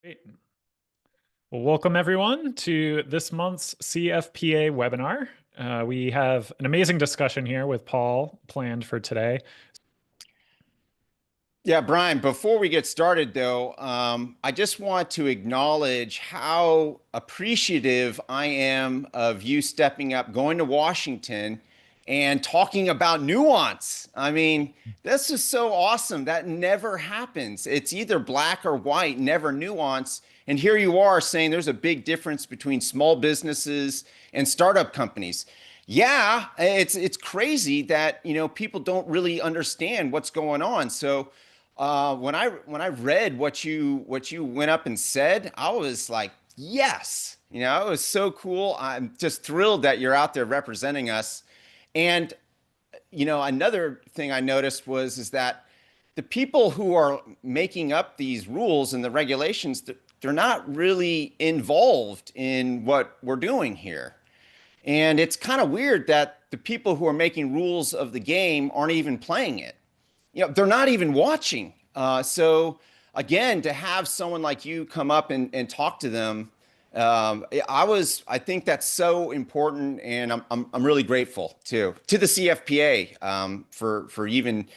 Great. Well, welcome everyone to this month's CFPA webinar. We have an amazing discussion here with Paul planned for today. Yeah, Brian, before we get started, though, I just want to acknowledge how appreciative I am of you stepping up, going to Washington, and talking about nuance. I mean, this is so awesome. That never happens. It's either black or white, never nuance. And here you are saying there's a big difference between small businesses and startup companies. Yeah, it's crazy that, people don't really understand what's going on. So, when I read what you went up and said, I was like, yes, it was so cool. I'm just thrilled that you're out there representing us. And another thing I noticed was is that the people who are making up these rules and the regulations, they're not really involved in what we're doing here. And it's kind of weird that the people who are making rules of the game aren't even playing it. They're not even watching. So again, to have someone like you come up and talk to them, I think that's so important, and I'm really grateful to the CFPA for even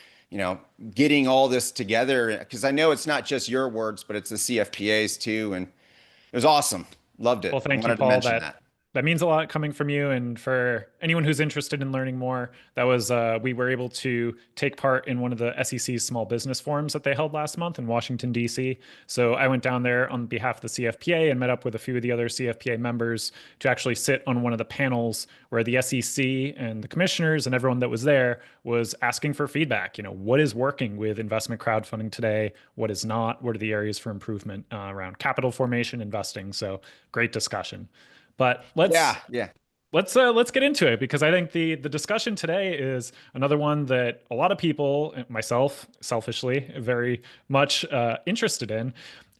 getting all this together, because I know it's not just your words, but it's the CFPA's too, and it was awesome. Loved Well, it. I thank you, wanted to Paul. mention That that. that means a lot coming from you. And for anyone who's interested in learning more, that was we were able to take part in one of the SEC's small business forums that they held last month in Washington, D.C. So I went down there on behalf of the CFPA and met up with a few of the other CFPA members to actually sit on one of the panels where the SEC and the commissioners and everyone that was there was asking for feedback. What is working with investment crowdfunding today? What is not? What are the areas for improvement around capital formation, investing? So great discussion. But let's Yeah, yeah. let's get into it, because I think the discussion today is another one that a lot of people, myself selfishly, very much interested in.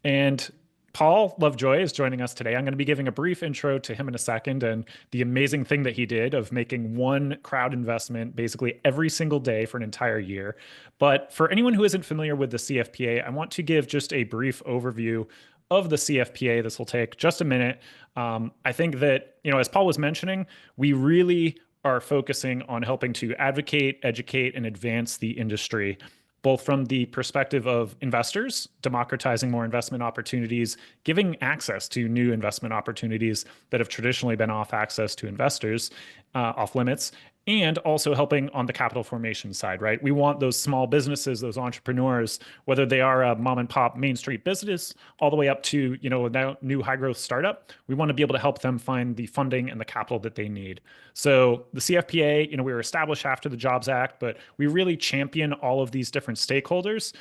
And Paul Lovejoy is joining us today. I'm going to be giving a brief intro to him in a second and the amazing thing that he did of making one crowd investment basically every single day for an entire year. But for anyone who isn't familiar with the CFPA, I want to give just a brief overview of the CFPA. This will take just a minute. I think that, as Paul was mentioning, we really are focusing on helping to advocate, educate, and advance the industry, both from the perspective of investors, democratizing more investment opportunities, giving access to new investment opportunities that have traditionally been off access to investors, off limits, and also helping on the capital formation side, right? We want those small businesses, those entrepreneurs, whether they are a mom and pop Main Street business, all the way up to, a new high growth startup. We want to be able to help them find the funding and the capital that they need. So the CFPA, we were established after the Jobs Act, but we really champion all of these different stakeholders,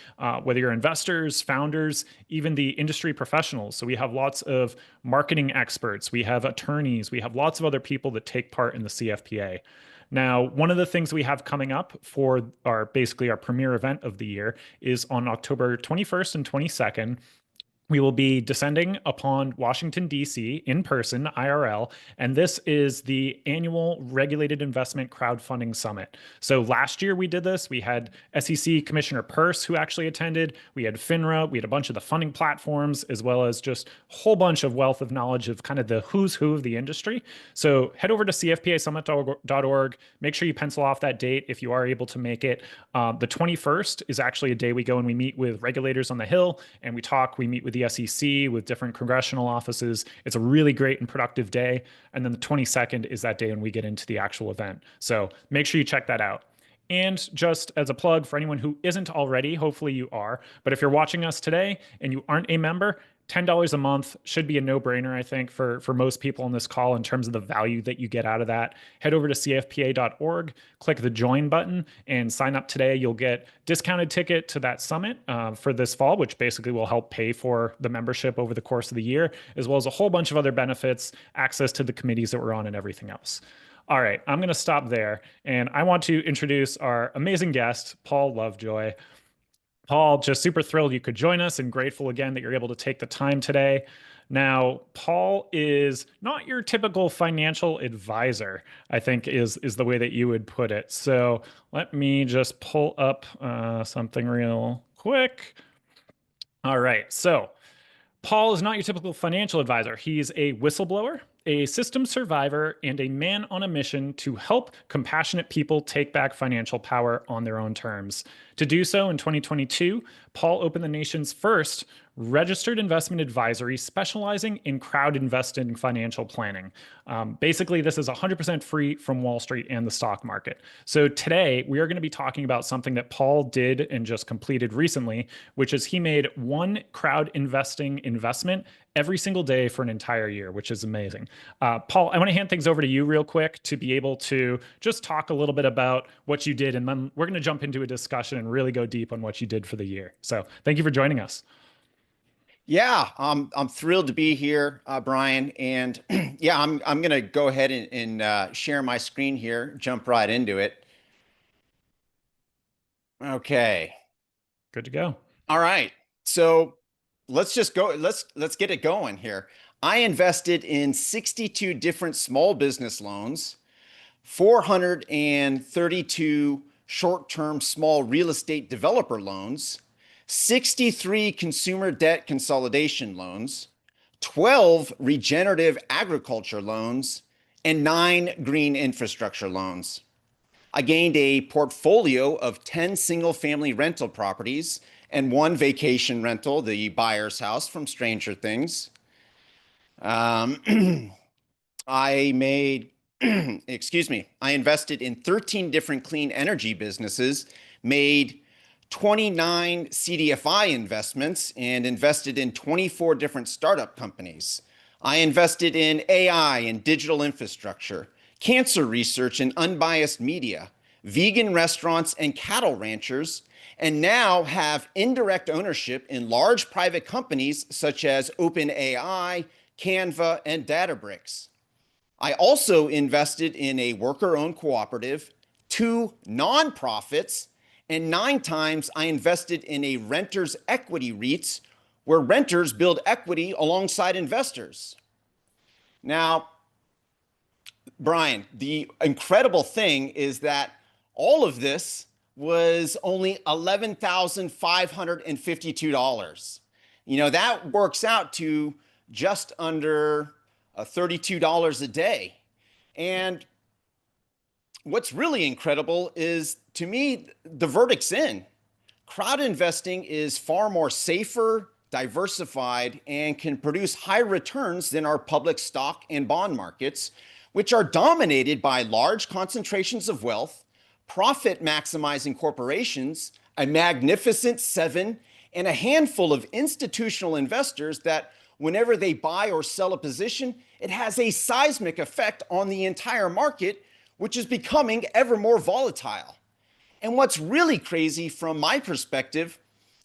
whether you're investors, founders, even the industry professionals. So we have lots of marketing experts, we have attorneys, we have lots of other people that take part in the CFPA. Now, one of the things we have coming up for basically our premier event of the year is on October 21st and 22nd. We will be descending upon Washington, D.C. in person, IRL, and this is the annual Regulated Investment Crowdfunding Summit. So last year we did this. We had SEC Commissioner Peirce, who actually attended. We had FINRA. We had a bunch of the funding platforms, as well as just a whole bunch of wealth of knowledge of kind of the who's who of the industry. So head over to cfpasummit.org. Make sure you pencil off that date if you are able to make it. The 21st is actually a day we go and we meet with regulators on the Hill, and we meet with the SEC, with different congressional offices. It's a really great and productive day. And then the 22nd is that day when we get into the actual event. So make sure you check that out. And just as a plug for anyone who isn't already, hopefully you are, but if you're watching us today and you aren't a member, $10 a month should be a no-brainer, I think, for most people on this call in terms of the value that you get out of that. Head over to cfpa.org, click the join button, and sign up today. You'll get discounted ticket to that summit for this fall, which basically will help pay for the membership over the course of the year, as well as a whole bunch of other benefits, access to the committees that we're on, and everything else. All right, I'm going to stop there, and I want to introduce our amazing guest, Paul Lovejoy. Paul, just super thrilled you could join us and grateful again that you're able to take the time today. Now, Paul is not your typical financial advisor, I think is the way that you would put it. So let me just pull up something real quick. All right, so Paul is not your typical financial advisor. He's a whistleblower, a system survivor, and a man on a mission to help compassionate people take back financial power on their own terms. To do so in 2022, Paul opened the nation's first registered investment advisory specializing in crowd investing financial planning. Basically, this is 100% free from Wall Street and the stock market. So today, we are going to be talking about something that Paul did and just completed recently, which is he made one crowd investing investment every single day for an entire year, which is amazing. Paul, I want to hand things over to you real quick to be able to just talk a little bit about what you did, and then we're going to jump into a discussion and really go deep on what you did for the year. So thank you for joining us. Yeah, I'm thrilled to be here, Brian. And yeah, I'm gonna go ahead and share my screen here, jump right into it. Okay. Good to go. All right. So let's just go. Let's get it going here. I invested in 62 different small business loans, 432 short-term small real estate developer loans, 63 consumer debt consolidation loans, 12 regenerative agriculture loans, and 9 green infrastructure loans. I gained a portfolio of 10 single-family rental properties and 1 vacation rental, the buyer's house from Stranger Things. I made, excuse me, I invested in 13 different clean energy businesses, made 29 CDFI investments, and invested in 24 different startup companies. I invested in AI and digital infrastructure, cancer research and unbiased media, vegan restaurants and cattle ranchers, and now have indirect ownership in large private companies such as OpenAI, Canva, and Databricks. I also invested in a worker-owned cooperative, 2 nonprofits, and 9 times I invested in a renters equity REITs where renters build equity alongside investors. Now, Brian, the incredible thing is that all of this was only $11,552. That works out to just under $32 a day. And what's really incredible is, to me, the verdict's in. Crowd investing is far more safer, diversified, and can produce high returns than our public stock and bond markets, which are dominated by large concentrations of wealth, profit maximizing corporations, a magnificent 7, and a handful of institutional investors that whenever they buy or sell a position, it has a seismic effect on the entire market, which is becoming ever more volatile. And what's really crazy from my perspective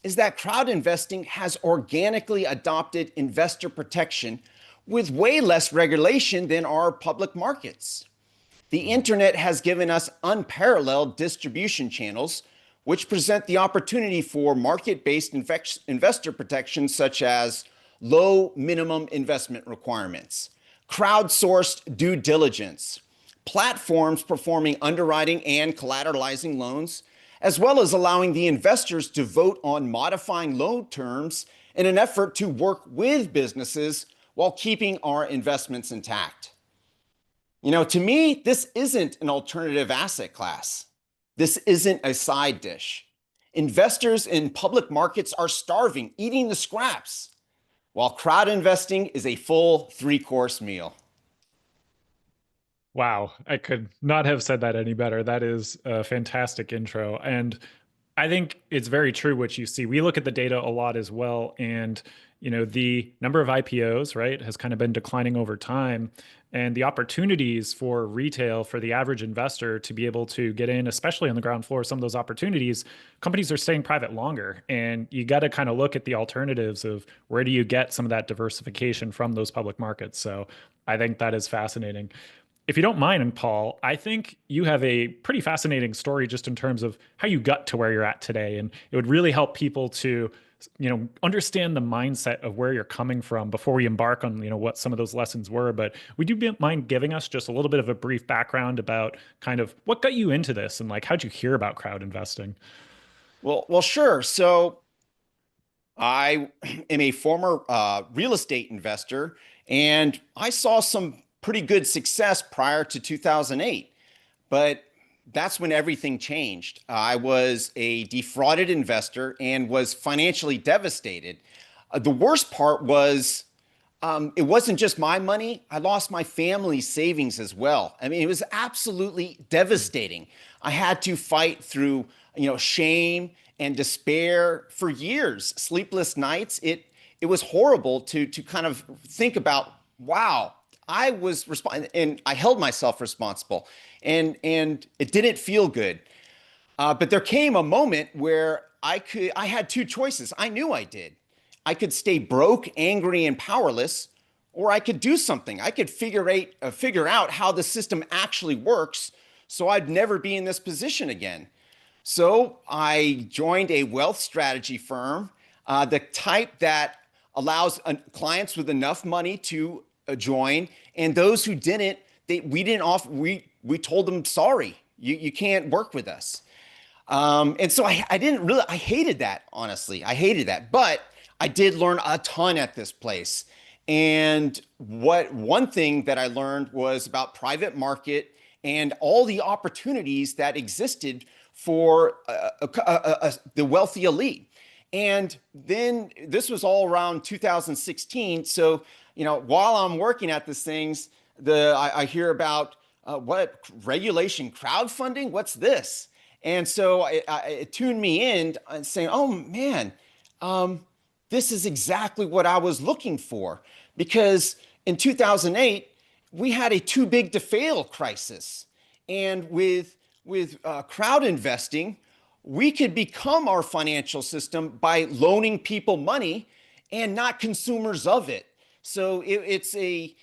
is that crowd investing has organically adopted investor protection with way less regulation than our public markets. The internet has given us unparalleled distribution channels, which present the opportunity for market-based investor protections such as low minimum investment requirements, crowdsourced due diligence, platforms performing underwriting and collateralizing loans, as well as allowing the investors to vote on modifying loan terms in an effort to work with businesses while keeping our investments intact. To me, this isn't an alternative asset class. This isn't a side dish. Investors in public markets are starving, eating the scraps, while crowd investing is a full 3-course meal. Wow, I could not have said that any better. That is a fantastic intro. And I think it's very true what you see. We look at the data a lot as well. And, the number of IPOs, right, has kind of been declining over time. And the opportunities for retail, for the average investor to be able to get in, especially on the ground floor, some of those opportunities, companies are staying private longer. And you got to kind of look at the alternatives of where do you get some of that diversification from those public markets. So I think that is fascinating. If you don't mind, and Paul, I think you have a pretty fascinating story just in terms of how you got to where you're at today. And it would really help people to, understand the mindset of where you're coming from before we embark on, what some of those lessons were. But would you mind giving us just a little bit of a brief background about kind of what got you into this and how'd you hear about crowd investing? Well, sure. So I am a former real estate investor, and I saw some pretty good success prior to 2008. But that's when everything changed. I was a defrauded investor and was financially devastated. The worst part was it wasn't just my money. I lost my family's savings as well. I mean, it was absolutely devastating. I had to fight through, shame and despair for years, sleepless nights. It was horrible to kind of think about, wow, I was responsible and I held myself responsible, and it didn't feel good. But there came a moment where I had two choices. I knew I did. I could stay broke, angry, and powerless, or I could do something. I could figure out how the system actually works, so I'd never be in this position again. So I joined a wealth strategy firm, the type that allows clients with enough money to join, and those who didn't, we didn't offer. We told them, sorry, you can't work with us. And so I didn't really, I hated that, honestly. I hated that. But I did learn a ton at this place. And one thing that I learned was about private market and all the opportunities that existed for the wealthy elite. And then this was all around 2016. So, while I'm working at these things, I hear about what regulation crowdfunding? What's this? And so it tuned me in and saying, oh man, this is exactly what I was looking for. Because in 2008, we had a too big to fail crisis. And with crowd investing, we could become our financial system by loaning people money and not consumers of it. So it's a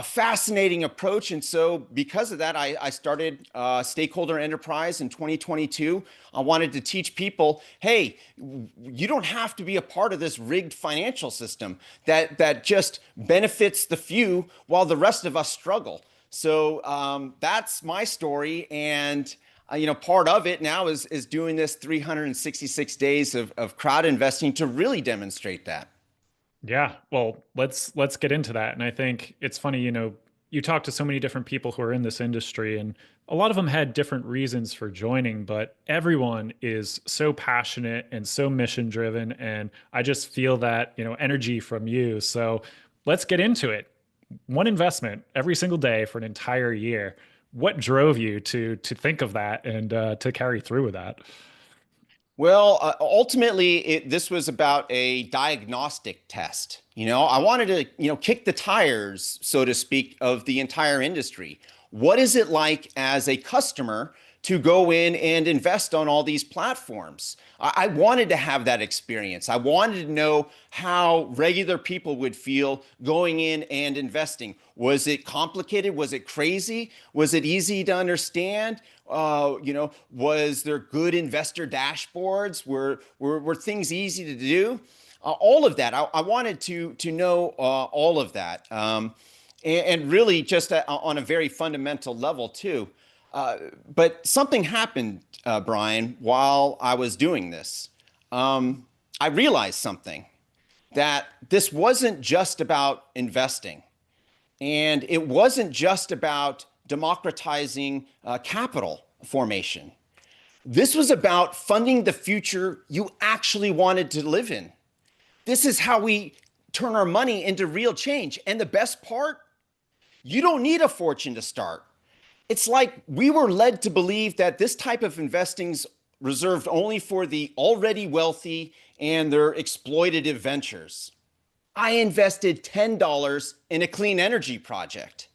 fascinating approach. And so because of that, I started Stakeholder Enterprise in 2022. I wanted to teach people, hey, you don't have to be a part of this rigged financial system that just benefits the few while the rest of us struggle. So that's my story. And part of it now is doing this 366 days of crowd investing to really demonstrate that. Yeah, well, let's get into that. And I think it's funny, you talk to so many different people who are in this industry, and a lot of them had different reasons for joining, but everyone is so passionate and so mission driven. And I just feel that, energy from you. So let's get into it. One investment every single day for an entire year. What drove you to think of that and to carry through with that? Well, ultimately, this was about a diagnostic test. I wanted to, kick the tires, so to speak, of the entire industry. What is it like as a customer to go in and invest on all these platforms? I wanted to have that experience. I wanted to know how regular people would feel going in and investing. Was it complicated? Was it crazy? Was it easy to understand? Was there good investor dashboards? Were things easy to do? All of that. I wanted to know all of that, and really just on a very fundamental level too. But something happened, Brian, while I was doing this. I realized something, that this wasn't just about investing, and it wasn't just about democratizing capital formation. This was about funding the future you actually wanted to live in. This is how we turn our money into real change. And the best part, you don't need a fortune to start. It's like we were led to believe that this type of investing's reserved only for the already wealthy and their exploitative ventures. I invested $10 in a clean energy project.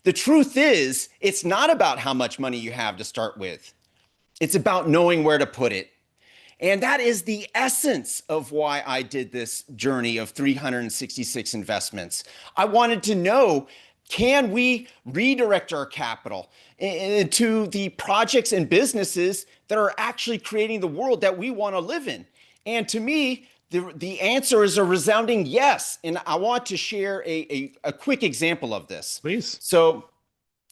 The truth is, it's not about how much money you have to start with. It's about knowing where to put it. And that is the essence of why I did this journey of 366 investments. I wanted to know, can we redirect our capital into the projects and businesses that are actually creating the world that we want to live in? And to me, the answer is a resounding yes. And I want to share a quick example of this. Please. So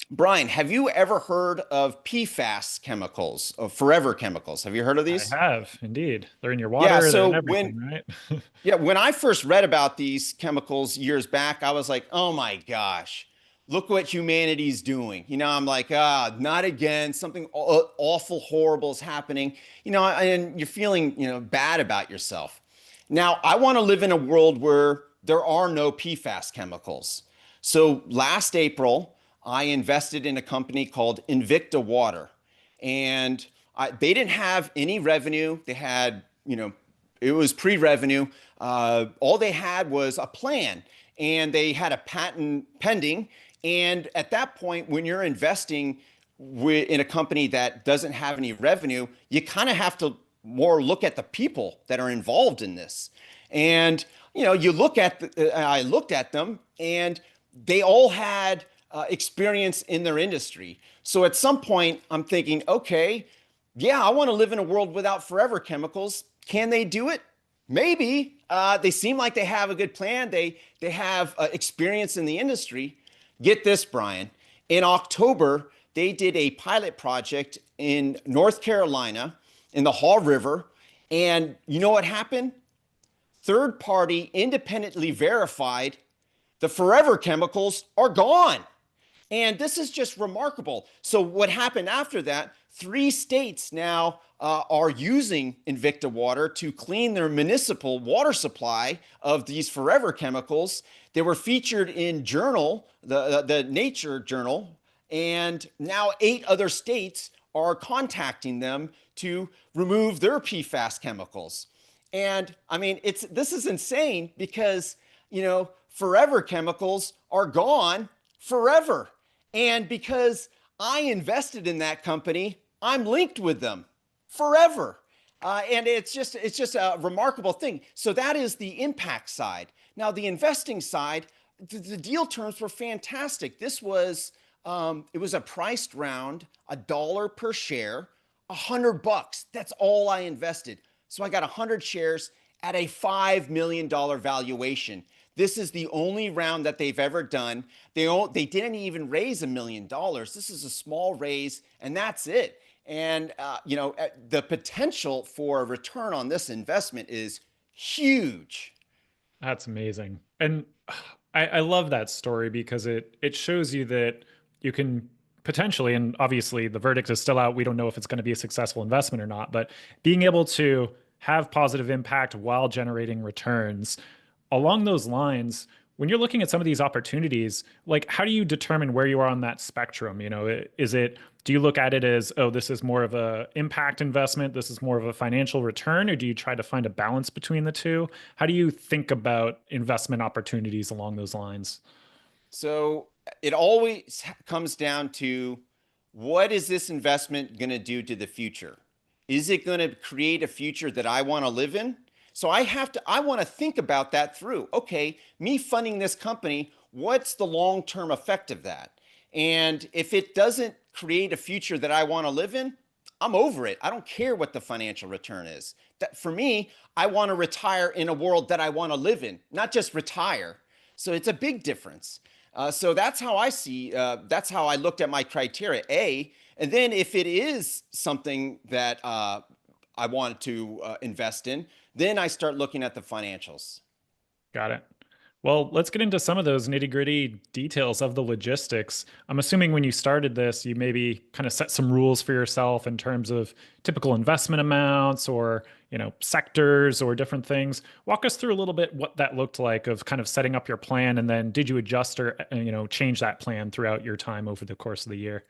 Brian, have you ever heard of PFAS chemicals, of forever chemicals? Have you heard of I these? have indeed. They're in your Yeah, water, they're so in when everything, right? when I first read about these chemicals years back, I was like, "Oh my gosh. Look what humanity's doing." I'm like, not again. Something awful, horrible is happening. And you're feeling, bad about yourself. Now, I want to live in a world where there are no PFAS chemicals. So last April, I invested in a company called Invicta Water, and they didn't have any revenue. They had, it was pre-revenue. All they had was a plan, and they had a patent pending. And at that point, when you're investing in a company that doesn't have any revenue, you kind of have to more look at the people that are involved in this. And you look at I looked at them, and they all had experience in their industry. So at some point, I'm thinking, okay, yeah, I want to live in a world without forever chemicals. Can they do it? Maybe. They seem like they have a good plan. They have experience in the industry. Get this, Brian. In October, they did a pilot project in North Carolina in the Haw River. And you know what happened? Third party independently verified the forever chemicals are gone. And this is just remarkable. So, what happened after that? 3 states now are using Invicta water to clean their municipal water supply of these forever chemicals. They were featured in Journal, the Nature Journal, and now 8 other states are contacting them to remove their PFAS chemicals. And I mean, this is insane because forever chemicals are gone forever. And because I invested in that company, I'm linked with them forever. And it's just a remarkable thing. So that is the impact side. Now the investing side, the deal terms were fantastic. It was a priced round, $1 per share, $100. That's all I invested. So I got 100 shares at a $5 million valuation. This is the only round that they've ever done. They didn't even raise $1 million. This is a small raise, and that's it. And the potential for a return on this investment is huge. That's amazing. And I love that story because it shows you that you can potentially, and obviously the verdict is still out. We don't know if it's going to be a successful investment or not, but being able to have positive impact while generating returns along those lines, when you're looking at some of these opportunities, like how do you determine where you are on that spectrum? Do you look at it as, oh, this is more of a impact investment, this is more of a financial return, or do you try to find a balance between the two? How do you think about investment opportunities along those lines? So it always comes down to, what is this investment going to do to the future? Is it going to create a future that I want to live in? So I want to think about that through. Okay, me funding this company, what's the long-term effect of that? And if it doesn't create a future that I want to live in, I'm over it. I don't care what the financial return is. That for me, I want to retire in a world that I want to live in, not just retire. So it's a big difference. So that's how I see. That's how I looked at my criteria. And then if it is something that I want to invest in, then I start looking at the financials. Got it. Well, let's get into some of those nitty gritty details of the logistics. I'm assuming when you started this, you maybe kind of set some rules for yourself in terms of typical investment amounts or, sectors or different things. Walk us through a little bit what that looked like of kind of setting up your plan. And then did you adjust or, change that plan throughout your time over the course of the year?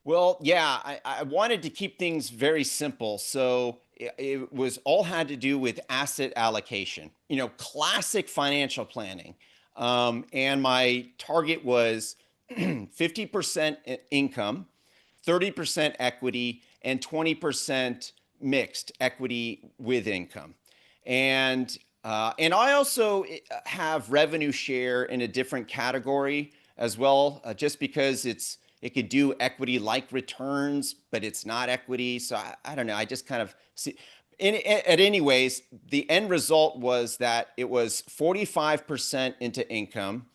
Well, yeah, I wanted to keep things very simple. So it was all had to do with asset allocation, classic financial planning. And my target was 50% income, 30% equity, and 20% mixed equity with income. And I also have revenue share in a different category as well, just because it could do equity like returns, but it's not equity. So I don't know. I just kind of see. At anyways, the end result was that it was 45% into income,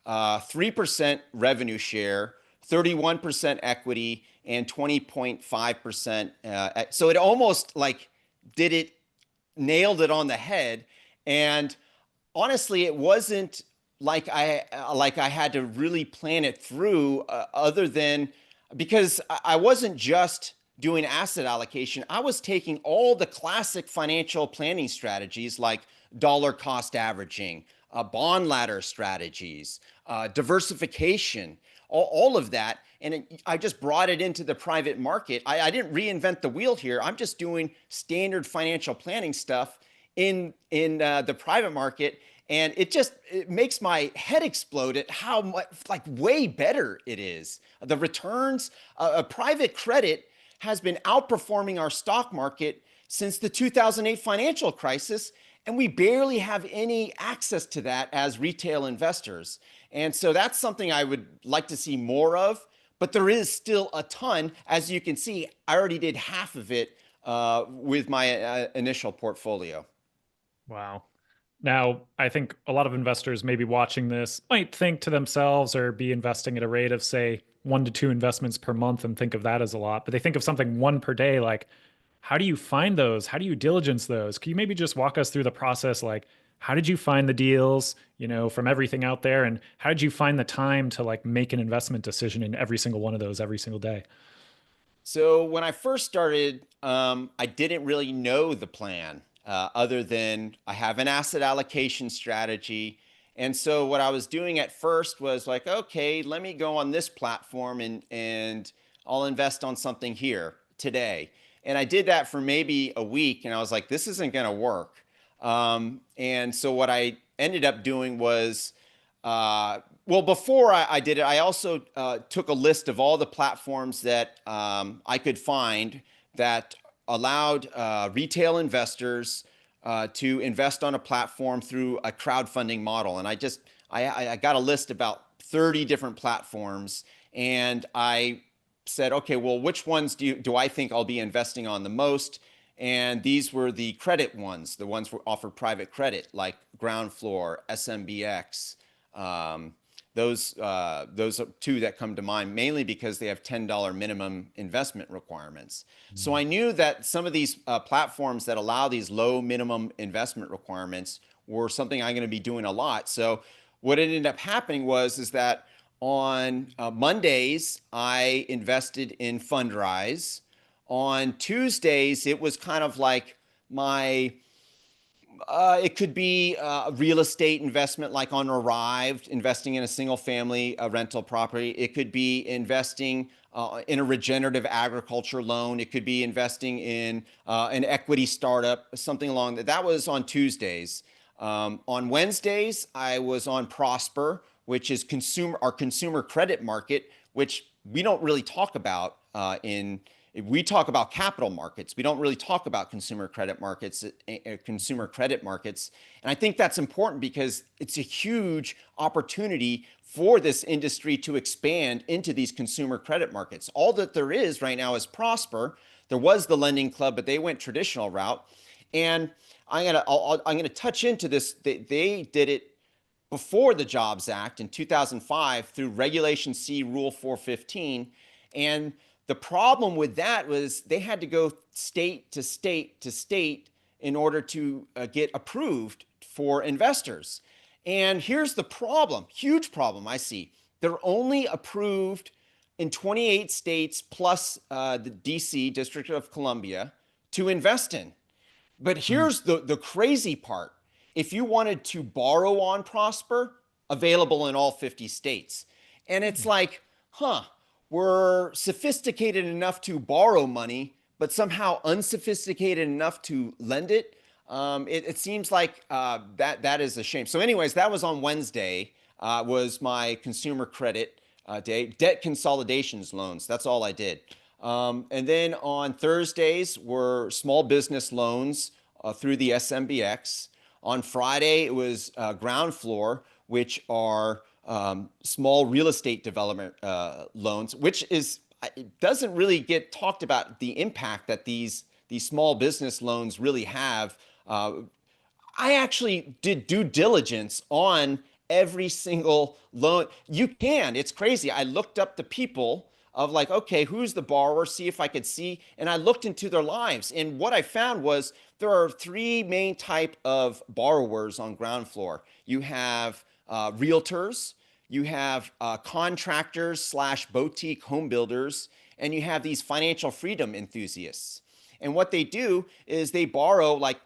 3% revenue share, 31% equity, and 20.5%. So it almost like did it, nailed it on the head. And honestly, it wasn't like I had to really plan it through, other than because I wasn't just doing asset allocation. I was taking all the classic financial planning strategies like dollar cost averaging, bond ladder strategies, diversification, all of that. And I just brought it into the private market. I didn't reinvent the wheel here. I'm just doing standard financial planning stuff in the private market, and it makes my head explode at how much, like, way better it is. The returns, private credit has been outperforming our stock market since the 2008 financial crisis, and we barely have any access to that as retail investors. And so that's something I would like to see more of, but there is still a ton. As you can see, I already did half of it with my initial portfolio. Wow. Now, I think a lot of investors maybe watching this might think to themselves or be investing at a rate of, say, 1 to 2 investments per month and think of that as a lot. But they think of something one per day. Like, how do you find those? How do you diligence those? Can you maybe just walk us through the process? Like, how did you find the deals, from everything out there? And how did you find the time to like make an investment decision in every single one of those every single day? So when I first started, I didn't really know the plan, other than I have an asset allocation strategy. And so what I was doing at first was like, okay, let me go on this platform and I'll invest on something here today. And I did that for maybe a week, and I was like, this isn't going to work. And so what I ended up doing was, well, before I did it, I also took a list of all the platforms that I could find that allowed retail investors to invest on a platform through a crowdfunding model. And I got a list about 30 different platforms, and I said, okay, well, which ones do I think I'll be investing on the most? And these were the credit ones, the ones that offer private credit, like Ground Floor, SMBX. Those are two that come to mind, mainly because they have $10 minimum investment requirements. So I knew that some of these platforms that allow these low minimum investment requirements were something I'm going to be doing a lot. So what ended up happening is that on Mondays, I invested in Fundrise. On Tuesdays, it was kind of like my it could be a real estate investment, like on Arrived, investing in a single family rental property. It could be investing in a regenerative agriculture loan. It could be investing in an equity startup, something along that. That was on Tuesdays. On Wednesdays, I was on Prosper, which is our consumer credit market, which we don't really talk about we talk about capital markets. We don't really talk about consumer credit markets. And I think that's important because it's a huge opportunity for this industry to expand into these consumer credit markets. All that there is right now is Prosper. There was the Lending Club, but they went traditional route. And I'm gonna touch into this. They did it before the Jobs Act in 2005 through Regulation C, Rule 415. And the problem with that was they had to go state to state to state in order to get approved for investors. And here's the problem, huge problem I see. They're only approved in 28 states plus the DC, District of Columbia, to invest in. But here's the crazy part. If you wanted to borrow on Prosper, available in all 50 states. And it's like, we're sophisticated enough to borrow money, but somehow unsophisticated enough to lend it. It seems like that is a shame. So anyways, that was on Wednesday, was my consumer credit day. Debt consolidations loans, that's all I did. And then on Thursdays were small business loans through the SMBX. On Friday, it was Ground Floor, which are small real estate development loans, which it doesn't really get talked about the impact that these small business loans really have. I actually did due diligence on every single loan. You can. It's crazy. I looked up the people of like, okay, who's the borrower? See if I could see. And I looked into their lives. And what I found was there are three main type of borrowers on ground floor. You have realtors, you have contractors slash boutique home builders, and you have these financial freedom enthusiasts. And what they do is they borrow like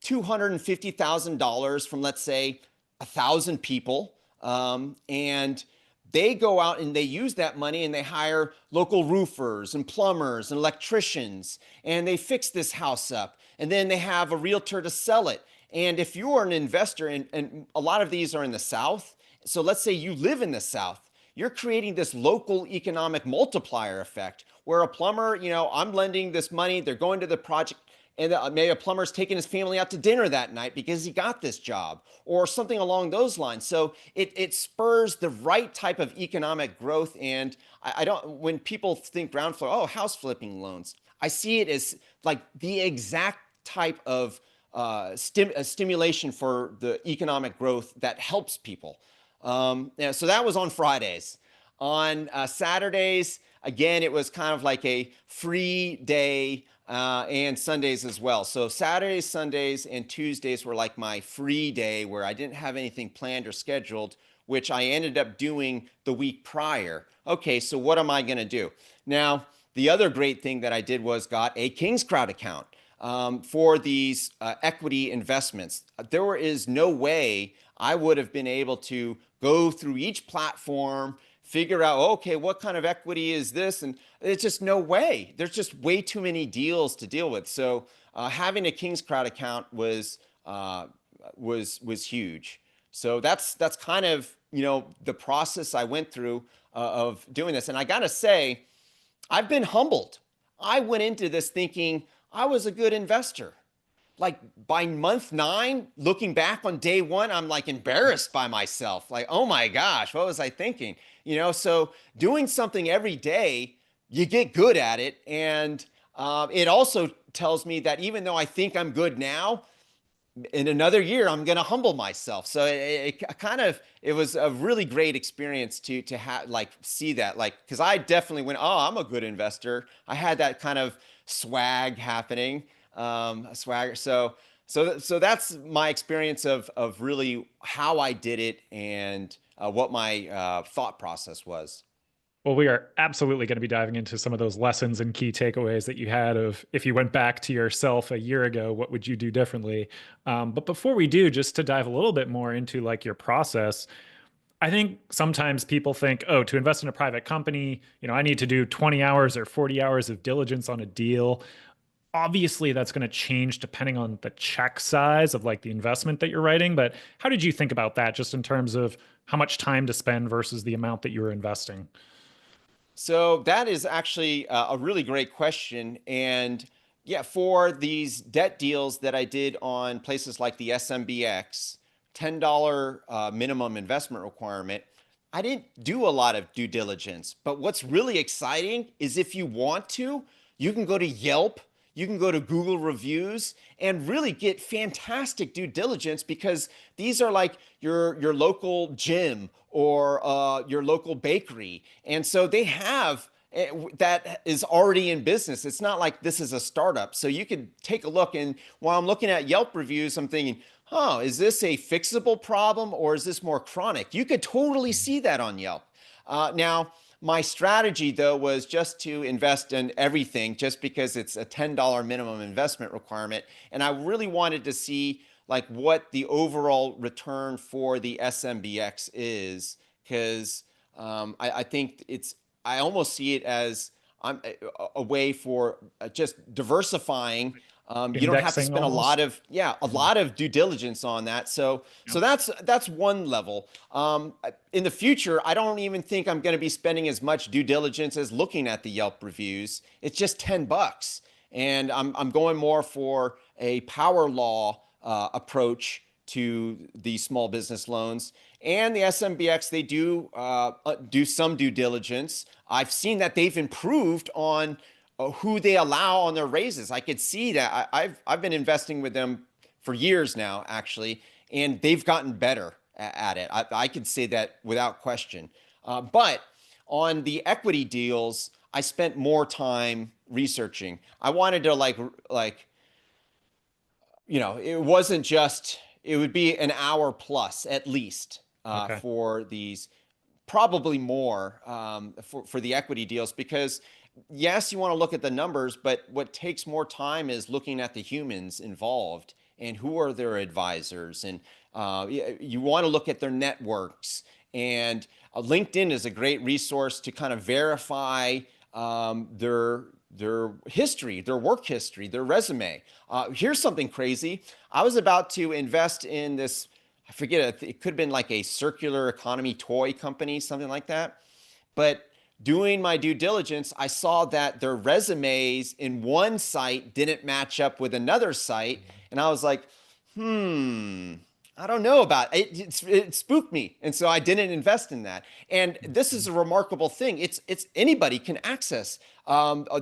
$250,000 from, let's say, 1,000 people. And they go out and they use that money and they hire local roofers and plumbers and electricians, and they fix this house up. And then they have a realtor to sell it. And if you're an investor, and a lot of these are in the South, so let's say you live in the South, you're creating this local economic multiplier effect where a plumber, I'm lending this money, they're going to the project, and maybe a plumber's taking his family out to dinner that night because he got this job or something along those lines. So it spurs the right type of economic growth. And I don't, when people think ground floor, oh, house flipping loans, I see it as like the exact type of stimulation for the economic growth that helps people. Yeah, so that was on Fridays. On Saturdays, again, it was kind of like a free day, and Sundays as well. So Saturdays, Sundays, and Tuesdays were like my free day where I didn't have anything planned or scheduled, which I ended up doing the week prior. Okay, so what am I going to do? Now, the other great thing that I did was got a King's Crowd account for these equity investments. There is no way I would have been able to go through each platform, figure out, okay, what kind of equity is this? And it's just no way. There's just way too many deals to deal with. So having a King's Crowd account was huge. So that's kind of the process I went through of doing this. And I gotta say, I've been humbled. I went into this thinking I was a good investor. Like by month 9, looking back on day 1, I'm like embarrassed by myself. Like, oh my gosh, what was I thinking? So doing something every day, you get good at it. And it also tells me that even though I think I'm good now, in another year, I'm going to humble myself. So it was a really great experience to have, like, see that, like, because I definitely went, oh, I'm a good investor. I had that kind of swag happening, swagger. So that's my experience of really how I did it and what my thought process was. Well, we are absolutely going to be diving into some of those lessons and key takeaways that you had of if you went back to yourself a year ago, what would you do differently? But before we do, just to dive a little bit more into like your process, I think sometimes people think, oh, to invest in a private company, I need to do 20 hours or 40 hours of diligence on a deal. Obviously, that's going to change depending on the check size of like the investment that you're writing. But how did you think about that just in terms of how much time to spend versus the amount that you were investing? So that is actually a really great question. And yeah, for these debt deals that I did on places like the SMBX, $10 minimum investment requirement, I didn't do a lot of due diligence. But what's really exciting is if you want to, you can go to Yelp, you can go to Google reviews and really get fantastic due diligence because these are like your local gym or your local bakery. And so they have that is already in business. It's not like this is a startup. So you could take a look. And while I'm looking at Yelp reviews, I'm thinking, oh, is this a fixable problem or is this more chronic? You could totally see that on Yelp. Now, my strategy, though, was just to invest in everything just because it's a $10 minimum investment requirement. And I really wanted to see like what the overall return for the SMBX is because I think I almost see it as a way for just diversifying. You don't have to Indexing spend almost. a lot of due diligence on that. So Yep. that's one level. In the future, I don't even think I'm going to be spending as much due diligence as looking at the Yelp reviews. It's just $10, and I'm going more for a power law approach to the small business loans. And the SMBX, they do some due diligence. I've seen that they've improved on who they allow on their raises. I could see that. I've been investing with them for years now, actually, and they've gotten better at it. I could say that without question. But on the equity deals, I spent more time researching. I wanted to it wasn't just, it would be an hour plus at least Okay. for these, probably more for the equity deals, because yes, you want to look at the numbers, but what takes more time is looking at the humans involved and who are their advisors. And you want to look at their networks. And LinkedIn is a great resource to kind of verify their history, their work history, their resume. Here's something crazy. I was about to invest in this, I forget, it could have been like a circular economy toy company, something like that. But doing my due diligence, I saw that their resumes in one site didn't match up with another site. And I was like, I don't know about it. It spooked me. And so I didn't invest in that. And this is a remarkable thing. It's anybody can access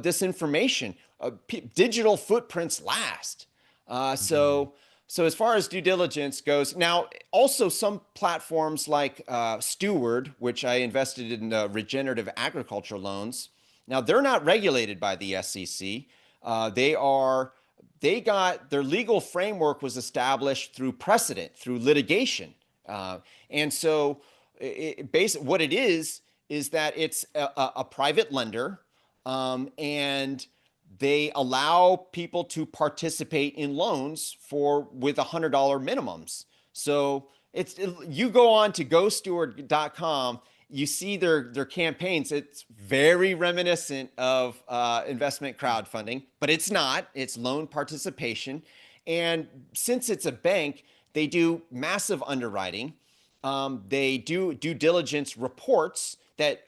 this information. Digital footprints last. So as far as due diligence goes, now also some platforms like Steward, which I invested in regenerative agriculture loans. Now they're not regulated by the SEC. They got their legal framework was established through precedent, through litigation. And so what it is that it's a private lender, and they allow people to participate in loans with $100 minimums. So you go on to gosteward.com, you see their campaigns. It's very reminiscent of investment crowdfunding, but it's not. It's loan participation. And since it's a bank, they do massive underwriting. They do due diligence reports that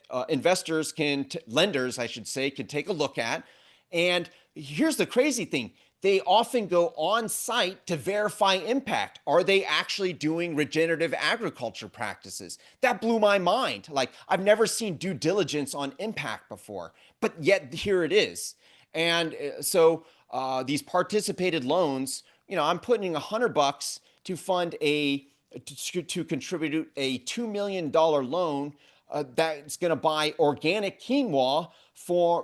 lenders, I should say, can take a look at. And here's the crazy thing. They often go on site to verify impact. Are they actually doing regenerative agriculture practices? That blew my mind. Like, I've never seen due diligence on impact before, but yet here it is. And so these participated loans, I'm putting $100 to fund to contribute a $2 million loan that's going to buy organic quinoa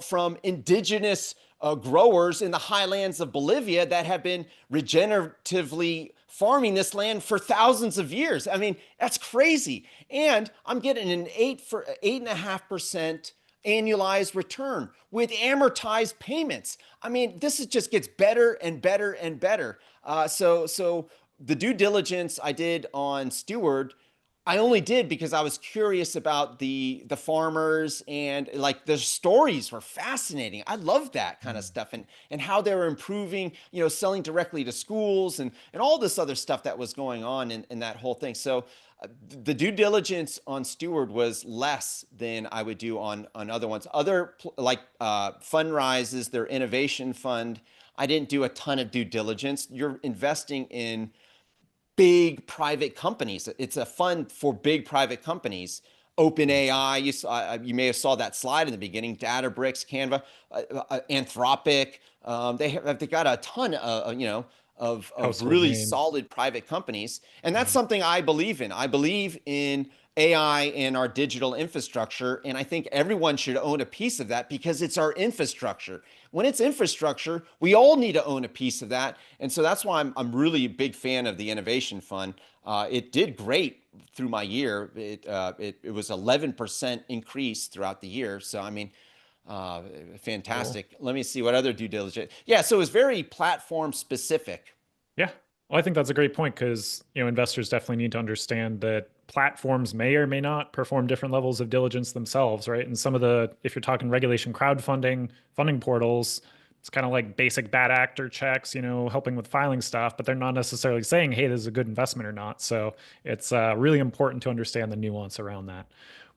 from indigenous growers in the highlands of Bolivia that have been regeneratively farming this land for thousands of years. I mean, that's crazy. And I'm getting an 8.5% annualized return with amortized payments. I mean, just gets better and better and better. So the due diligence I did on Steward, I only did because I was curious about the farmers, and like the stories were fascinating. I loved that kind of stuff, and how they were improving, selling directly to schools and all this other stuff that was going on in that whole thing. So the due diligence on Steward was less than I would do on other ones. Other like Fundrises, their innovation fund, I didn't do a ton of due diligence. You're investing in big private companies. It's a fund for big private companies. OpenAI, you may have saw that slide in the beginning. Databricks, Canva, Anthropic. They got a ton of Household really names. solid private companies, and that's Yeah. something I believe in. I believe in AI and our digital infrastructure, and I think everyone should own a piece of that because it's our infrastructure. When it's infrastructure, we all need to own a piece of that, and so that's why I'm really a big fan of the Innovation Fund. It did great through my year. It was 11% increase throughout the year. So I mean, Cool. fantastic. Let me see what other due diligence. Yeah, so it was very platform specific. Yeah. Well, I think that's a great point because, investors definitely need to understand that platforms may or may not perform different levels of diligence themselves, right? And some of if you're talking regulation crowdfunding, funding portals, it's kind of like basic bad actor checks, helping with filing stuff, but they're not necessarily saying, hey, this is a good investment or not. So it's really important to understand the nuance around that.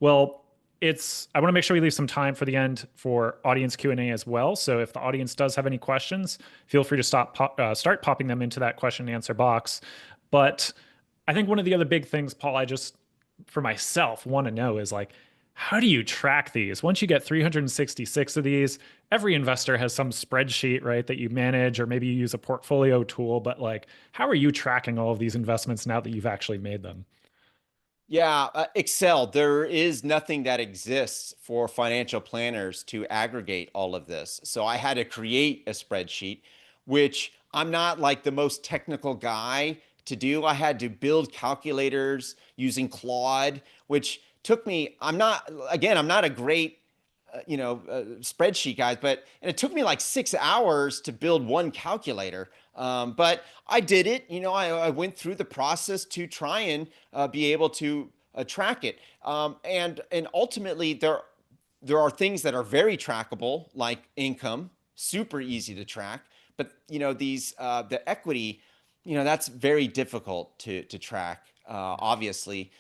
Well, I want to make sure we leave some time for the end for audience Q&A as well. So if the audience does have any questions, feel free to start popping them into that question and answer box. But I think one of the other big things, Paul, I just for myself want to know is like, how do you track these? Once you get 366 of these, every investor has some spreadsheet, right, that you manage, or maybe you use a portfolio tool. But like, how are you tracking all of these investments now that you've actually made them? Yeah, Excel. There is nothing that exists for financial planners to aggregate all of this. So I had to create a spreadsheet, which I'm not like the most technical guy to do. I had to build calculators using Claude, which took me, I'm not a great spreadsheet guys, but and it took me like 6 hours to build one calculator. But I did it. I went through the process to try and be able to track it. And ultimately, there are things that are very trackable, like income, super easy to track. But these the equity, that's very difficult to track, obviously.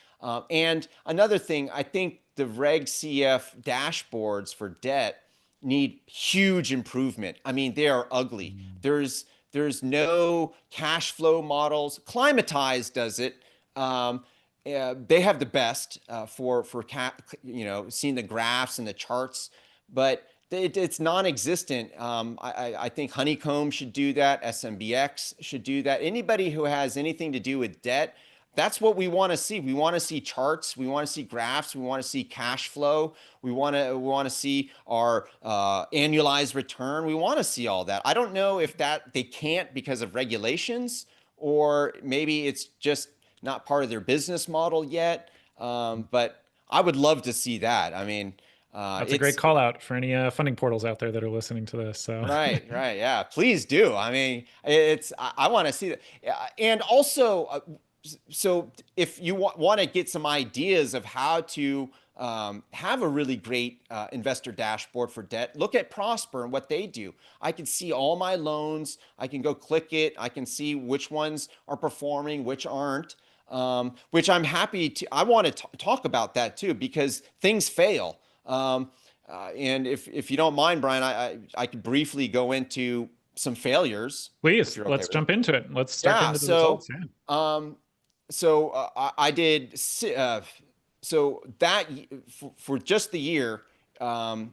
And another thing, I think the Reg CF dashboards for debt need huge improvement. I mean, they are ugly. There's no cash flow models. Climatize does it. They have the best seeing the graphs and the charts, but it's non-existent. I think Honeycomb should do that. SMBX should do that. Anybody who has anything to do with debt, that's what we want to see. We want to see charts. We want to see graphs. We want to see cash flow. We want to see our annualized return. We want to see all that. I don't know if that they can't because of regulations, or maybe it's just not part of their business model yet. But I would love to see that. I mean, That's a great it's call out for any funding portals out there that are listening to this. So right. Yeah, please do. I mean, I want to see that. And also, so if you want to get some ideas of how to have a really great investor dashboard for debt, look at Prosper and what they do. I can see all my loans. I can go click it. I can see which ones are performing, which aren't. Which I'm happy to. I want to talk about that too, because things fail. And if you don't mind, Brian, I could briefly go into some failures if please, you're okay let's with it. jump into it. Let's start getting Yeah. to the results. Yeah. Um, I did so that for just the year, on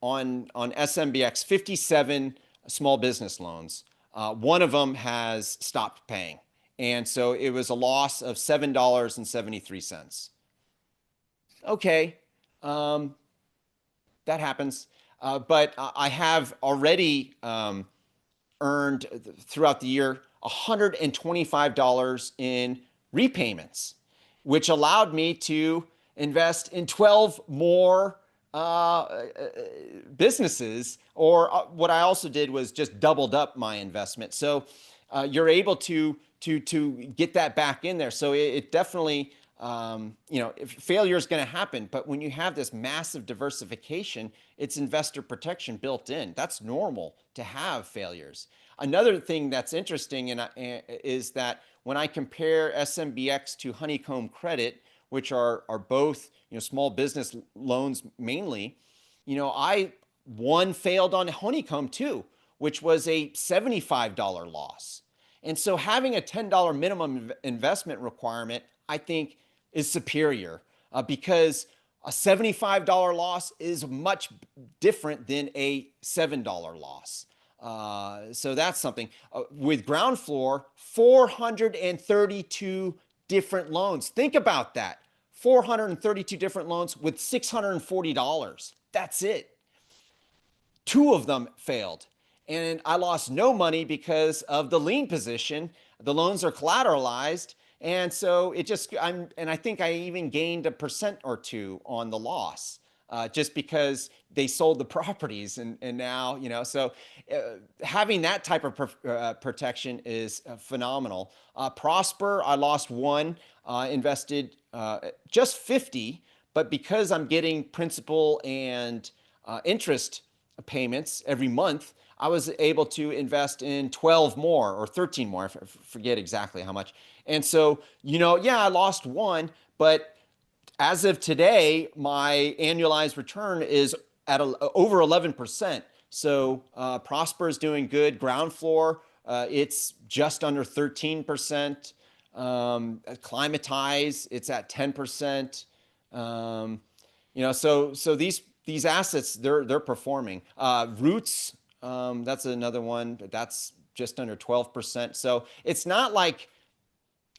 SMBX, 57 small business loans. One of them has stopped paying, and so it was a loss of $7.73. Okay. Um, that happens. But I have already earned throughout the year $125 in repayments, which allowed me to invest in 12 more businesses. Or what I also did was just doubled up my investment. So you're able to get that back in there. So it definitely, failure is going to happen. But when you have this massive diversification, it's investor protection built in. That's normal to have failures. Another thing that's interesting is that when I compare SMBX to Honeycomb Credit, which are both small business loans mainly, I one failed on Honeycomb too, which was a $75 loss. And so having a $10 minimum investment requirement, I think, is superior because a $75 loss is much different than a $7 loss. So that's something. With ground floor, 432 different loans. Think about that. 432 different loans with $640. That's it. Two of them failed. And I lost no money because of the lien position. The loans are collateralized. And so I think I even gained 1% or 2% on the loss. Just because they sold the properties and now, so having that type of protection is phenomenal. Prosper, I lost one, invested just 50, but because I'm getting principal and interest payments every month, I was able to invest in 12 more or 13 more. I forget exactly how much. And so, I lost one, but as of today, my annualized return is at over 11%. So Prosper is doing good. Ground floor, it's just under 13%. Climatize, it's at 10%. So these assets, they're performing. Roots, that's another one. That's just under 12%. So it's not like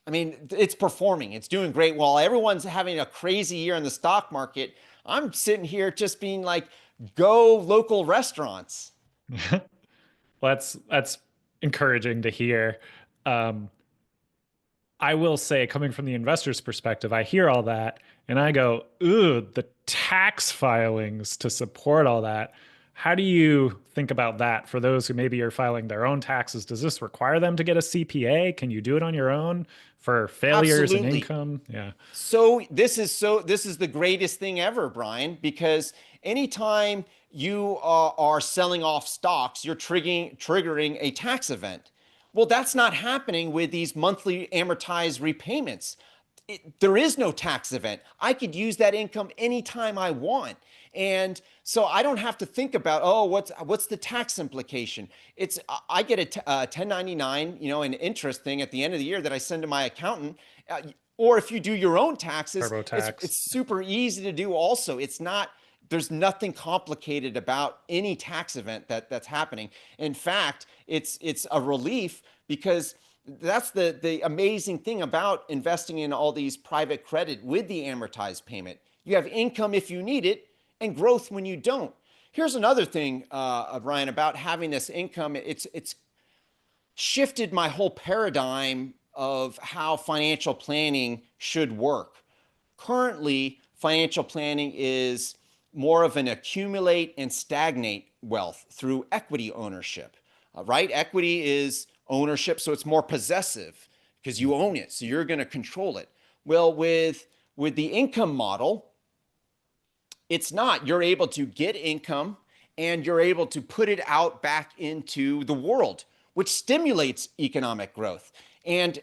I mean, it's performing. It's doing great. While everyone's having a crazy year in the stock market, I'm sitting here just being like, go local restaurants. Well, that's encouraging to hear. Um, I will say, coming from the investor's perspective, I hear all that and I go, ooh, the tax filings to support all that. How do you think about that for those who maybe are filing their own taxes? Does this require them to get a CPA? Can you do it on your own for failures and Absolutely. income? Yeah. So this is the greatest thing ever, Brian, because anytime you are selling off stocks, you're triggering a tax event. Well, that's not happening with these monthly amortized repayments. There is no tax event. I could use that income anytime I want. And so I don't have to think about, oh, what's the tax implication? It's I get a 1099, an interest thing at the end of the year that I send to my accountant. Or if you do your own taxes, TurboTax. it's super easy to do also. It's not There's nothing complicated about any tax event that's happening. In fact, it's a relief because that's the amazing thing about investing in all these private credit with the amortized payment. You have income if you need it and growth when you don't. Here's another thing, Brian, about having this income. It's shifted my whole paradigm of how financial planning should work. Currently, financial planning is more of an accumulate and stagnate wealth through equity ownership, right? Equity is ownership, so it's more possessive because you own it, so you're going to control it. Well, with the income model, it's not. You're able to get income and you're able to put it out back into the world, which stimulates economic growth. And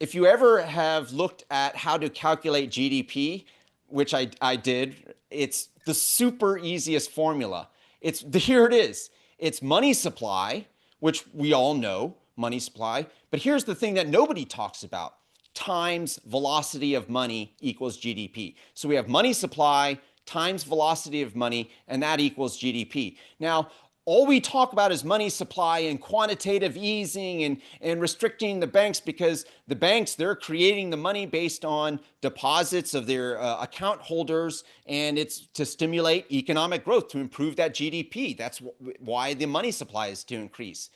if you ever have looked at how to calculate GDP, which I did, it's the super easiest formula. Here it is. It's money supply, which we all know, money supply. But here's the thing that nobody talks about: times velocity of money equals GDP. So we have money supply times velocity of money, and that equals GDP. Now, all we talk about is money supply and quantitative easing and restricting the banks, because the banks, they're creating the money based on deposits of their account holders, and it's to stimulate economic growth, to improve that GDP. That's why the money supply is to increase.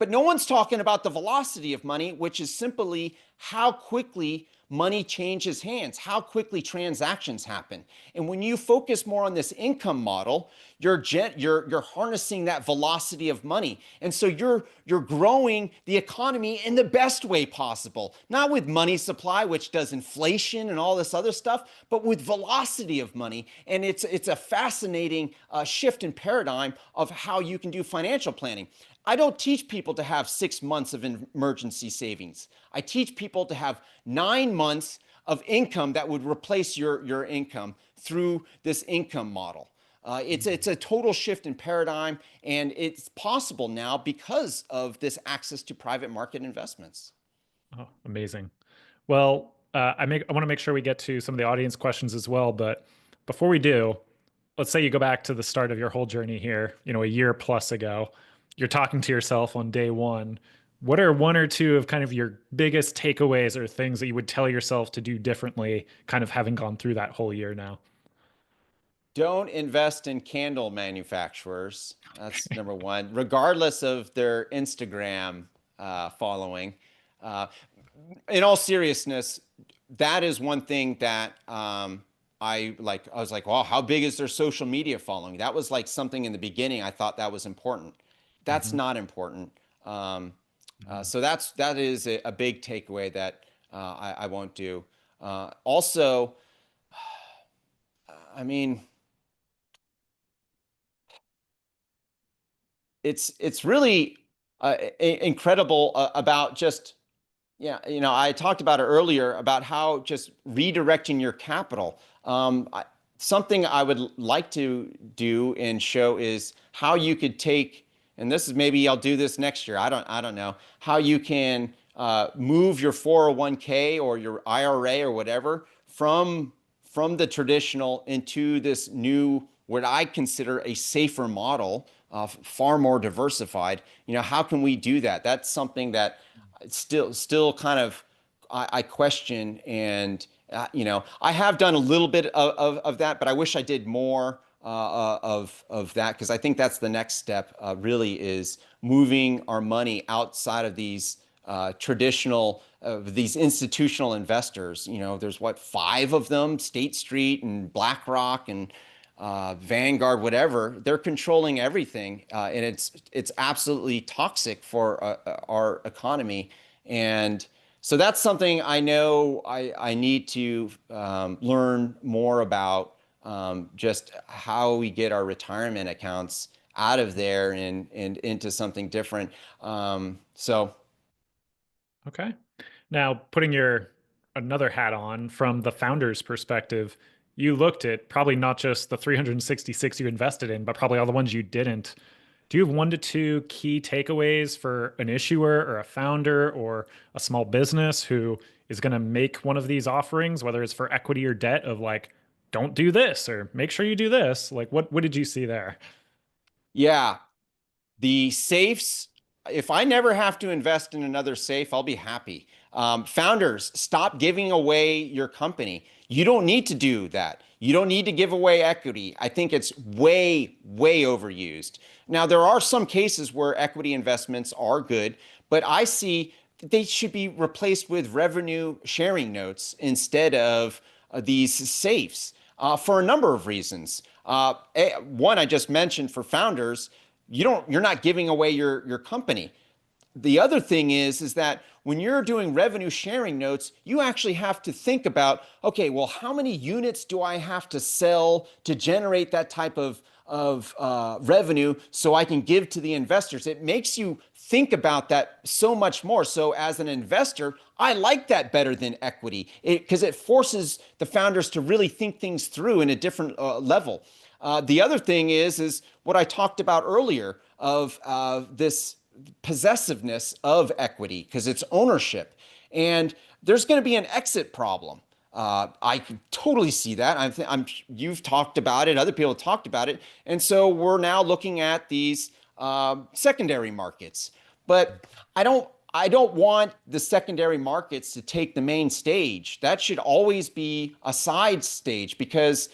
But no one's talking about the velocity of money, which is simply how quickly money changes hands, how quickly transactions happen. And when you focus more on this income model, you're harnessing that velocity of money. And so you're growing the economy in the best way possible, not with money supply, which does inflation and all this other stuff, but with velocity of money. And it's a fascinating shift in paradigm of how you can do financial planning. I don't teach people to have 6 months of emergency savings. I teach people to have 9 months of income that would replace your income through this income model. It's a total shift in paradigm, and it's possible now because of this access to private market investments. Oh, amazing. Well, I want to make sure we get to some of the audience questions as well. But before we do, let's say you go back to the start of your whole journey here, a year plus ago. You're talking to yourself on day one. What are one or two of kind of your biggest takeaways or things that you would tell yourself to do differently, kind of having gone through that whole year now? Don't invest in candle manufacturers. That's number one, regardless of their Instagram following. Uh, in all seriousness, that is one thing that I like. I was like, well, how big is their social media following? That was like something in the beginning. I thought that was important. That's Hmm. not important. So that is a big takeaway that I won't do. Also, I mean, it's really incredible about just, yeah, I talked about it earlier about how just redirecting your capital. Something I would like to do and show is how you could take, and this is, maybe I'll do this next year. I don't know how you can move your 401k or your IRA or whatever from the traditional into this new, what I consider a safer model, far more diversified. How can we do that? That's something that still kind of I question. And I have done a little bit of that, but I wish I did more of that, because I think that's the next step. Really, is moving our money outside of these traditional, these institutional investors. There's what, five of them: State Street and BlackRock and Vanguard, whatever. They're controlling everything, and it's absolutely toxic for our economy. And so that's something I know I need to learn more about, just how we get our retirement accounts out of there and into something different. So Okay. Now, putting your another hat on from the founder's perspective, you looked at probably not just the 366 you invested in, but probably all the ones you didn't. Do you have 1 to 2 key takeaways for an issuer or a founder or a small business who is going to make one of these offerings, whether it's for equity or debt, of like, don't do this or make sure you do this? Like, what did you see there? yeah, the safes, if I never have to invest in another safe, I'll be happy. Founders, stop giving away your company. You don't need to do that. You don't need to give away equity. I think it's way, way overused. Now, there are some cases where equity investments are good, but I see that they should be replaced with revenue sharing notes instead of these safes, for a number of reasons. One I just mentioned, for founders, you're not giving away your company. The other thing is that when you're doing revenue sharing notes, you actually have to think about, okay, well, how many units do I have to sell to generate that type of revenue so I can give to the investors? It makes you think about that so much more. So as an investor, I like that better than equity, because it forces the founders to really think things through in a different level. The other thing is what I talked about earlier, of this possessiveness of equity, because it's ownership, and there's going to be an exit problem. I can totally see that. You've talked about it. Other people have talked about it, and so we're now looking at these secondary markets. But I don't want the secondary markets to take the main stage. That should always be a side stage, because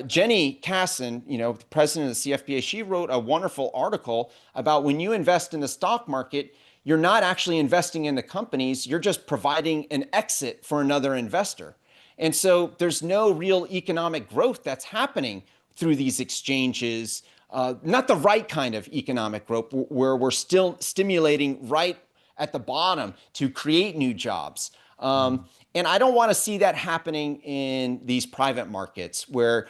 Jenny Casson, the president of the CFPA, she wrote a wonderful article about when you invest in the stock market, you're not actually investing in the companies, you're just providing an exit for another investor. And so there's no real economic growth that's happening through these exchanges, not the right kind of economic growth where we're still stimulating right at the bottom to create new jobs. And I don't want to see that happening in these private markets, where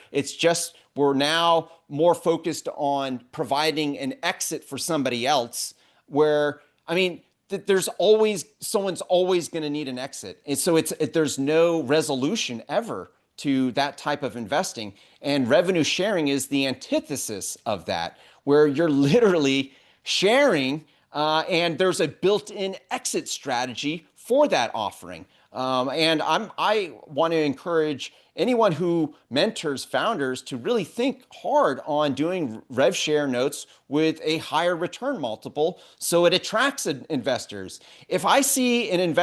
we're now more focused on providing an exit for somebody else, where, I mean, someone's always going to need an exit. And so there's no resolution ever to that type of investing. And revenue sharing is the antithesis of that, where you're literally sharing, and there's a built-in exit strategy for that offering. And I want to encourage anyone who mentors founders to really think hard on doing rev share notes with a higher return multiple, so it attracts investors. If I see an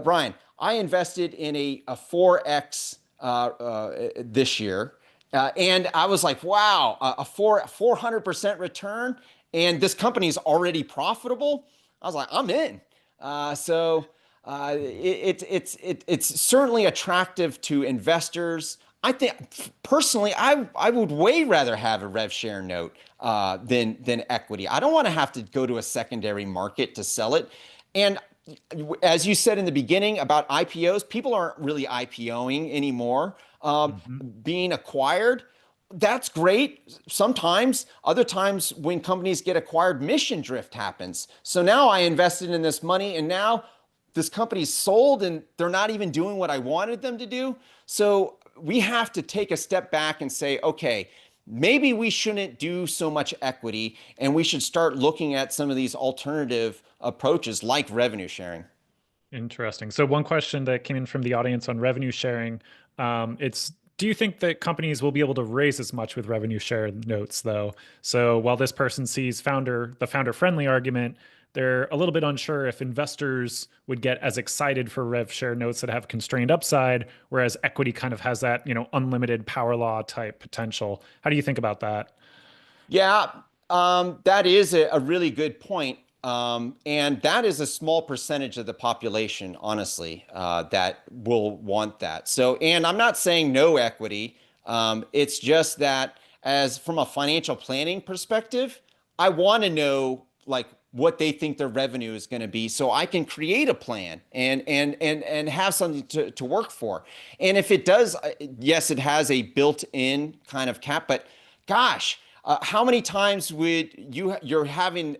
Brian, I invested in a 4X this year, and I was like, wow, a 400% return, and this company is already profitable. I was like, I'm in. It's certainly attractive to investors. I think personally, I would way rather have a rev share note than equity. I don't want to have to go to a secondary market to sell it. And as you said in the beginning about IPOs, people aren't really IPOing anymore. Being acquired, that's great sometimes. Other times, when companies get acquired, mission drift happens. So now I invested in this money, and now this company's sold and they're not even doing what I wanted them to do. So we have to take a step back and say, okay, maybe we shouldn't do so much equity, and we should start looking at some of these alternative approaches like revenue sharing. Interesting. So one question that came in from the audience on revenue sharing, do you think that companies will be able to raise as much with revenue share notes though? So while this person sees the founder friendly argument, they're a little bit unsure if investors would get as excited for rev share notes that have constrained upside, whereas equity kind of has that, unlimited power law type potential. How do you think about that? Yeah, that is a really good point. And that is a small percentage of the population, honestly, that will want that. So, and I'm not saying no equity. It's just that as from a financial planning perspective, I want to know like what they think their revenue is going to be so I can create a plan and have something to work for. And if it does, yes, it has a built-in kind of cap, but gosh, how many times would you're having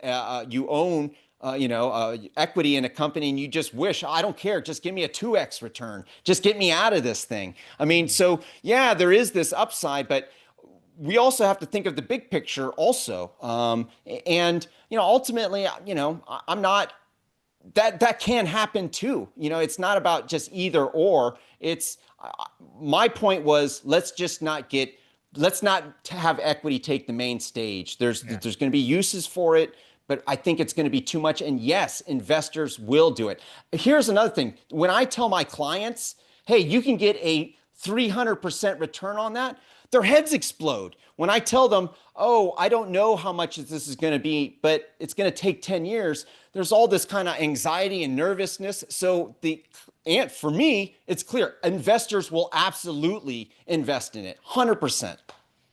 you own equity in a company and you just wish, I don't care, just give me a 2x return, just get me out of this thing. I mean, so yeah, there is this upside, but we also have to think of the big picture also. And ultimately, I'm not that can happen too. It's not about just either or. It's my point was let's not have equity take the main stage. There's going to be uses for it, but I think it's going to be too much. And yes, investors will do it. Here's another thing. When I tell my clients, hey, you can get a 300% return on that, their heads explode. When I tell them, oh, I don't know how much this is going to be, but it's going to take 10 years, there's all this kind of anxiety and nervousness. So and for me, it's clear investors will absolutely invest in it 100%.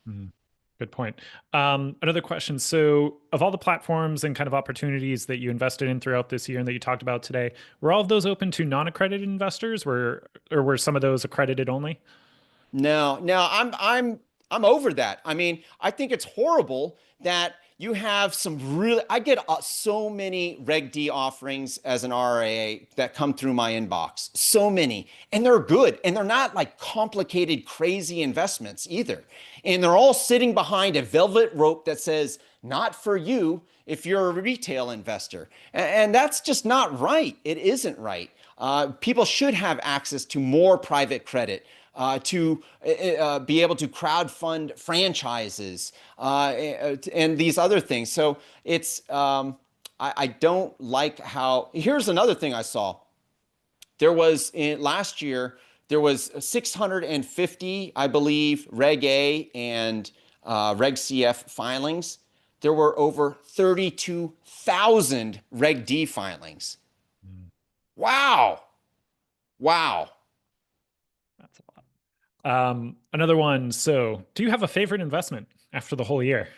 Mhm. Good point. Another question. So, of all the platforms and kind of opportunities that you invested in throughout this year and that you talked about today, were all of those open to non-accredited investors, or were some of those accredited only? No, I'm over that. I mean, I think it's horrible that you have some really. I get so many Reg D offerings as an RIA that come through my inbox. So many, and they're good, and they're not like complicated, crazy investments either. And they're all sitting behind a velvet rope that says "Not for you" if you're a retail investor, and that's just not right. It isn't right. People should have access to more private credit, to be able to crowdfund franchises and these other things. So it's I don't like how. Here's another thing I saw. There was last year there was 650, I believe, Reg A and Reg CF filings. There were over 32,000 Reg D filings. Mm, Wow. Wow. that's a lot. Another one. So, do you have a favorite investment after the whole year?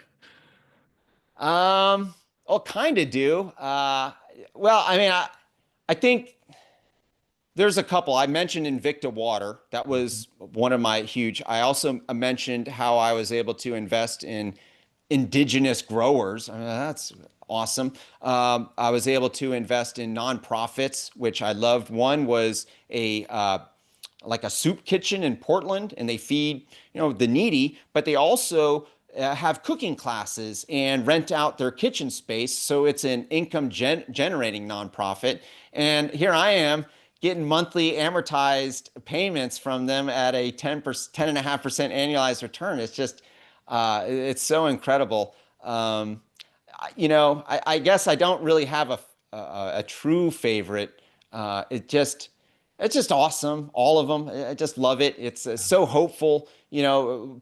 Um, I'll kind of do. Well, I mean, I think there's a couple. I mentioned Invicta Water. That Mhm. was one of my huge. I also mentioned how I was able to invest in indigenous growers. I mean, that's awesome. I was able to invest in nonprofits, which I loved. One was a like a soup kitchen in Portland, and they feed the needy, but they also have cooking classes and rent out their kitchen space. So it's an income generating nonprofit. And here I am getting monthly amortized payments from them at a 10%, 10.5% annualized return. It's just, it's so incredible. I guess I don't really have a true favorite. It's just awesome. All of them. I just love it. It's so hopeful.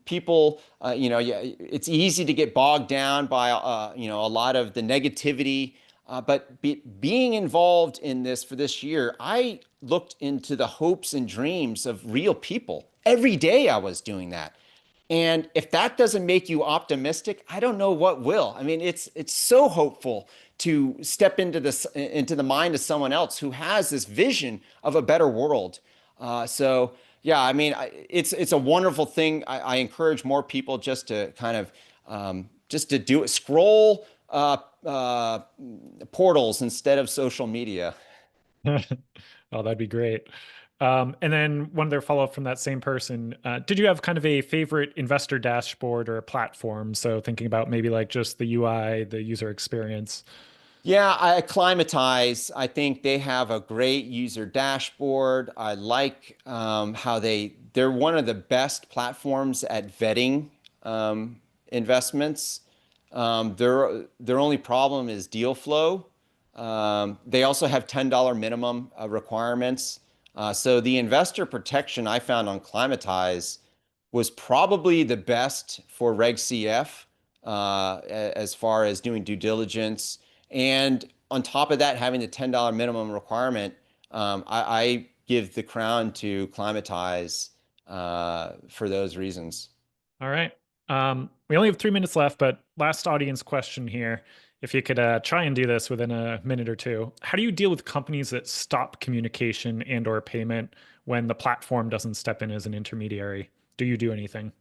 People, yeah, it's easy to get bogged down by, a lot of the negativity. But being involved in this for this year, I looked into the hopes and dreams of real people. Every day I was doing that. And if that doesn't make you optimistic, I don't know what will. I mean, it's so hopeful to step into the mind of someone else who has this vision of a better world. So yeah, I mean, it's a wonderful thing. I encourage more people just to kind of just to do it. Scroll portals instead of social media. Oh, that'd be great. And then one other follow-up from that same person. Did you have kind of a favorite investor dashboard or a platform? So thinking about maybe like just the UI, the user experience. Yeah, I acclimatize. I think they have a great user dashboard. I like how they're one of the best platforms at vetting investments. Their only problem is deal flow. They also have $10 minimum requirements. So the investor protection I found on Climatize was probably the best for Reg CF as far as doing due diligence. And on top of that, having the $10 minimum requirement, I give the crown to Climatize for those reasons. All right. We only have 3 minutes left, but last audience question here. If you could try and do this within a minute or two, how do you deal with companies that stop communication and or payment when the platform doesn't step in as an intermediary? Do you do anything?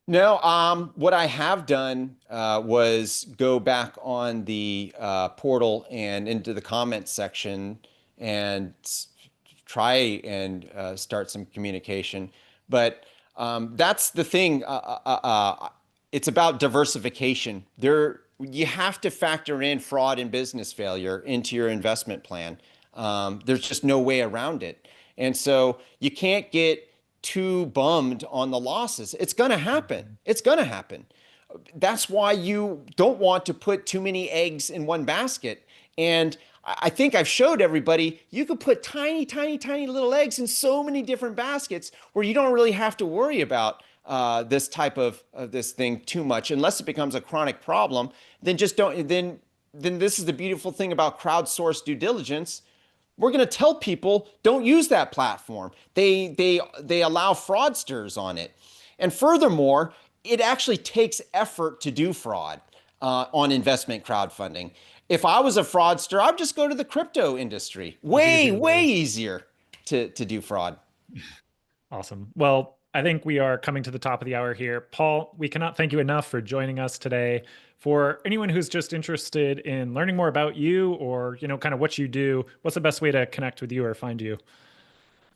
No, what I have done was go back on the portal and into the comments section and try and start some communication. But that's the thing. It's about diversification. You have to factor in fraud and business failure into your investment plan. There's just no way around it. And so you can't get too bummed on the losses. It's going to happen. It's going to happen. That's why you don't want to put too many eggs in one basket. And I think I've showed everybody you could put tiny, tiny, tiny little eggs in so many different baskets where you don't really have to worry about this type of this thing too much unless it becomes a chronic problem. Then just don't. Then this is the beautiful thing about crowdsourced due diligence. We're going to tell people don't use that platform. They allow fraudsters on it. And furthermore, it actually takes effort to do fraud on investment crowdfunding. If I was a fraudster, I'd just go to the crypto industry. Way easier to do fraud. Awesome. Well, I think we are coming to the top of the hour here. Paul, we cannot thank you enough for joining us today. For anyone who's just interested in learning more about you or, kind of what you do, what's the best way to connect with you or find you?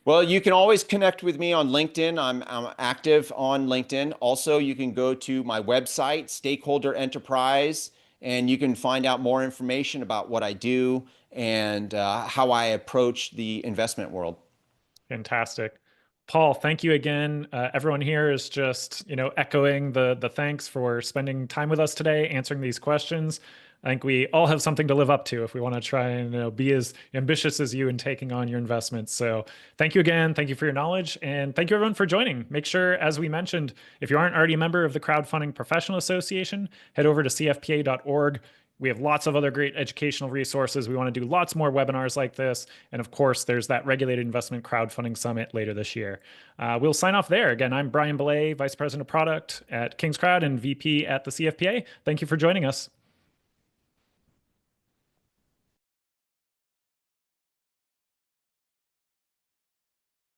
Well, you can always connect with me on LinkedIn. I'm active on LinkedIn. Also, you can go to my website, Stakeholder Enterprise, and you can find out more information about what I do and how I approach the investment world. Fantastic. Paul, thank you again. Everyone here is just, echoing the thanks for spending time with us today, answering these questions. I think we all have something to live up to if we want to try and be as ambitious as you in taking on your investments. So thank you again. Thank you for your knowledge. And thank you everyone for joining. Make sure, as we mentioned, if you aren't already a member of the Crowdfunding Professional Association, head over to cfpa.org. We have lots of other great educational resources. We want to do lots more webinars like this. And of course, there's that Regulated Investment Crowdfunding Summit later this year. We'll sign off there. Again, I'm Brian Belley, Vice President of Product at King's Crowd and VP at the CFPA. Thank you for joining us.